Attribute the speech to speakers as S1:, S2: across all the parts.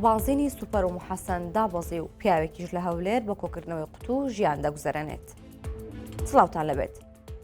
S1: بانزینی سوپەر و محەسەن دابەزی و پیاوێکیش لە هەولێر بە کۆکردنەوەی قوتوو ژیان دەگوزەرێنێت. سڵاوتان لەبێت.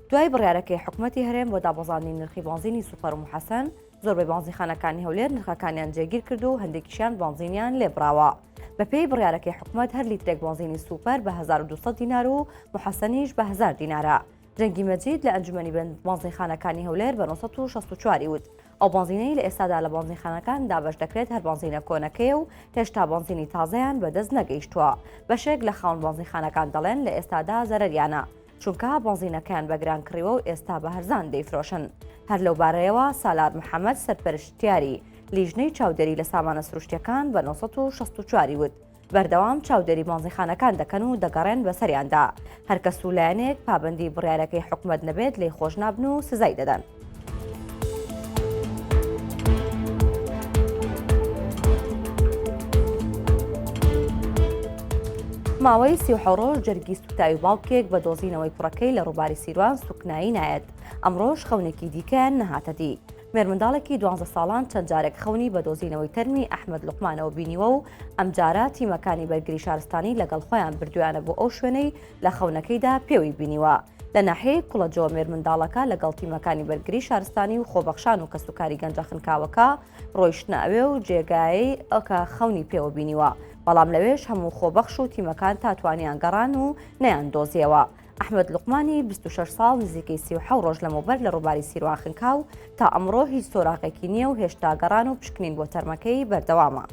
S1: دوای بڕیارەکەی حکوومەتی هەرێم بۆ دابەزاندنی نرخی بانزینی سوپەر و محەسەن، زۆربەی بانزیخانەکانی هەولێر نرخەکانیان جێگیر کرد و هەندێکیشیان بانزینیان لێبراوە. بەپێی بڕیارەکەی حکوومەت هەر لیترێک بانزینی سوپەر بە 1200 دینار و محەسەنیش بە 1000 دینارە. جەنگی مەجید لە ئەنجومەنی بانزیخانەکانی هەولێر بە 964 وت. ئەو بانزینەی لە ئێستادا لە بانزیخانەکان دابەش دەکرێت هەر بانزینە کۆنەکەی و هێشتا بانزینی تازەیان بەدەست نەگەیشتووە. بەشێک لە خاون بانزیخانەکان دەڵێن لە ئێستادا زەرەریانە، چونکە بانزینەکەیان بەگران کڕیوە و ئێستا بە هەرزان دەیفرۆشن. هەر لەوبارەیەوە سالار محەممەد سەرپەرشتیاری لیژنەی چاودێری لە سامانە سروشتیەکان بە 964 وت. بەردەوام چاودێری بانزیخانەکان دەکەن و دەگەڕێن بەسەریاندا. هەرکە سوولایەنێک پابندی بڕیارەکەی حکوومەت نەبێت لێی خۆش نابن و سزای دەدەن. ماوەی 37 ڕۆژ جەرگی سوتاوی باوکێک بە دۆزینەوەی کوڕەکەی لە ڕووباری سیروان سوکنایی نایەت. ئەمڕۆژ خەونێکی دیکەیان نەهاتە دی. مێرمنداڵێکی 12 ساڵان چەند جارێک خەونی بە دۆزینەوەی تەرمی ئەحمەد لوقمانەوە بینیوە و ئەمجارە تیمەکانی بەرگری شارستانی لەگەڵ خۆیان بردویانە بۆ ئەو شوێنەی لە خەونەکەیدا پێوەی بینیوە. لە ناحەیەی کوڵەجەوە مێرمنداڵەکە لەگەڵ تیمەکانی بەرگری شارستانی و خۆبەخشان و کەسوکاری گەنجە خنکاوەکە ڕۆیشتنە ئەوێ و جێگایی ئەوکە خەونی پێوە بینیوە. بەڵام لەوێش هەموو خۆبەخش و تیمەکان تاتوانیان گەڕان و نەیان دۆزیەوە. ئەحمەد لوقمانی 26 ساڵ نزیکەی 37 ڕۆژ لەمەوبەر لە ڕووباری سیروان خنکاو تا ئەمڕۆ هیچ سۆراقێکی نییە و هێشتا گەڕان و پشکنین بۆ تەرمەکەی بەردەوامە.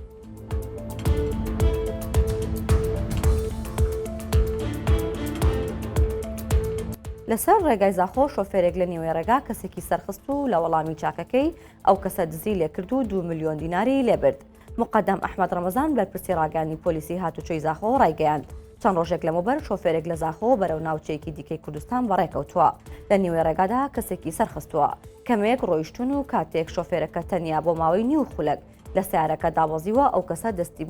S1: لەسەر ڕێگای زاخۆ شۆفێرێک لە نێوەی ڕێگا کەسێکی سەرخست و لە وەڵامی چاکەکەی ئەو کەسە دزی لێکرد و 2 ملیۆن دیناری لێبرد. مقدم ئەحمەد ڕەمەزان بەرپرسی ڕاگەیاندنی پۆلیسی هاتوچۆی زاخۆ ڕایگەیاند. چەند ڕۆژێک لەمەوبەر شۆفێرێک لە زاخۆ بەرەو ناوچەیەکی دیکەی کوردستان بەڕێکەوتووە. لە نیوەی ڕێگادا کەسێکی سەرخستووە. کەمەیەک ڕۆیشتون و کاتێک شۆفێرەکە تەنیا بۆ ماوەی نیو خولەک لە سیارەکە دابەزیوە، ئەو کەسە دەستی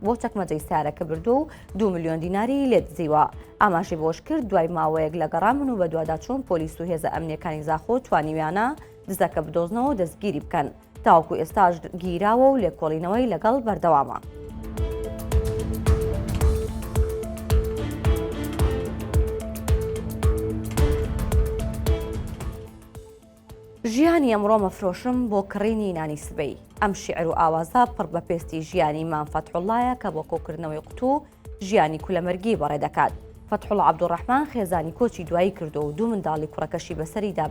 S1: بۆ چەکمەجەی سیارەکە بردو و 2 ملیۆن دیناری لێدزیوە. ئاماژەی بۆش کرد دوای ماوەیەک لە گەڕامن و بە دووادا چۆن پۆلیس و هێزە ئەمنیەکانی زاخۆ توانیویانە دزەکە بدۆزنەوە و دەستگیری بکەن. تاوەکو ئێستاش گیراوە و لێکۆڵینەوەی لەگەڵ بەردەوامە. ژیانی ئەمڕۆ مەفرۆشم بۆ کڕینی نانی سبەی. ئەم شیعر و ئاوازە پڕ بە پێستی ژیانی مام فەتحوڵڵایە کە بۆ کۆکردنەوەی قوتوو ژیانی کولەمەرگی بەڕێ دەکات. فەتحوڵڵ عەبدوڕەحمان خێزانی کۆچی دوایی کردو و 2 منداڵی کوڕەکەشی بەسەریدا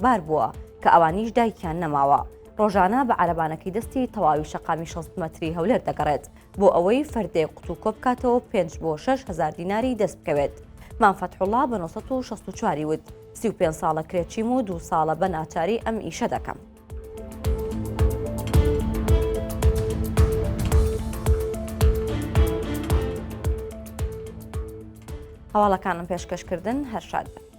S1: بار بووە کە ئەوانیش دایکیان نەماوە. ڕۆژانە بە عەرەبانەکەی دەستی تەواوی شەقامی 60 مەتری هەولێر دەگەڕێت بۆ ئەوەی فەردێک قوتوو کۆ بکاتەوە 5 بۆ 6 هەزار دیناری دەست بکەوێت. مام فەتحوڵڵا بە 964 وت. 35 ساڵە کرێچیم و 2 ساڵە بە ناچاری ئەم ئیشە دەکەم. هەواڵەکانم پێشکەشکردن هەر شاد بن.